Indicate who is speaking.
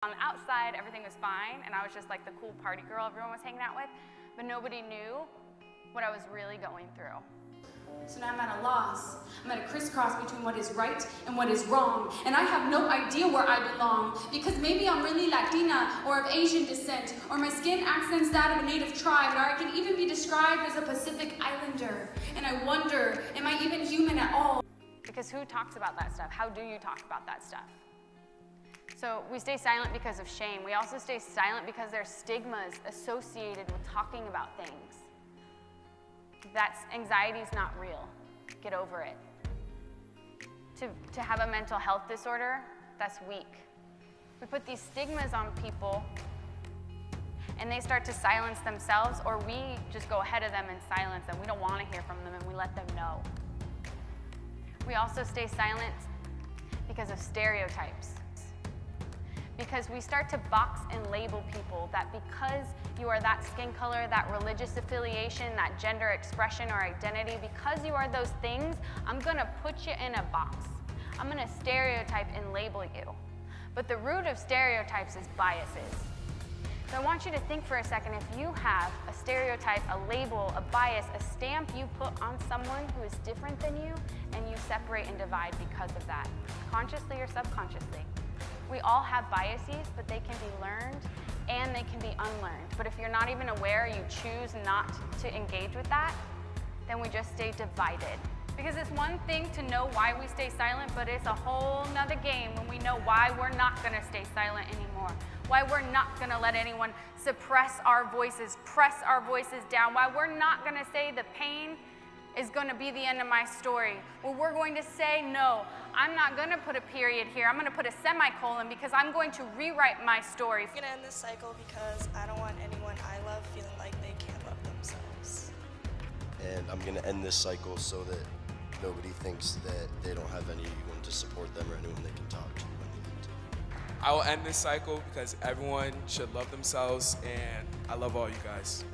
Speaker 1: On the outside, everything was fine, and I was just like the cool party girl everyone was hanging out with, but nobody knew what I was really going through.
Speaker 2: So now I'm at a loss. I'm at a crisscross between what is right and what is wrong, and I have no idea where I belong, because maybe I'm really Latina or of Asian descent, or my skin accents that of a native tribe, or I can even be described as a Pacific Islander, and I wonder, am I even human at all?
Speaker 1: Because who talks about that stuff? How do you talk about that stuff? So we stay silent because of shame. We also stay silent because there's stigmas associated with talking about things. Anxiety's not real. Get over it. To have a mental health disorder, that's weak. We put these stigmas on people and they start to silence themselves, or we just go ahead of them and silence them. We don't want to hear from them and we let them know. We also stay silent because of stereotypes. Because we start to box and label people that because you are that skin color, that religious affiliation, that gender expression or identity, because you are those things, I'm gonna put you in a box. I'm gonna stereotype and label you. But the root of stereotypes is biases. So I want you to think for a second, if you have a stereotype, a label, a bias, a stamp you put on someone who is different than you, and you separate and divide because of that, consciously or subconsciously. We all have biases, but they can be learned and they can be unlearned. But if you're not even aware, you choose not to engage with that, then we just stay divided. Because it's one thing to know why we stay silent, but it's a whole nother game when we know why we're not gonna stay silent anymore, why we're not gonna let anyone suppress our voices, press our voices down, why we're not gonna say the pain is going to be the end of my story. Well, we're going to say, no, I'm not going to put a period here. I'm going to put a semicolon because I'm going to rewrite my story.
Speaker 3: I'm going to end this cycle because I don't want anyone I love feeling like they can't love themselves.
Speaker 4: And I'm going to end this cycle so that nobody thinks that they don't have anyone to support them or anyone they can talk to when they need to.
Speaker 5: I will end this cycle because everyone should love themselves, and I love all you guys.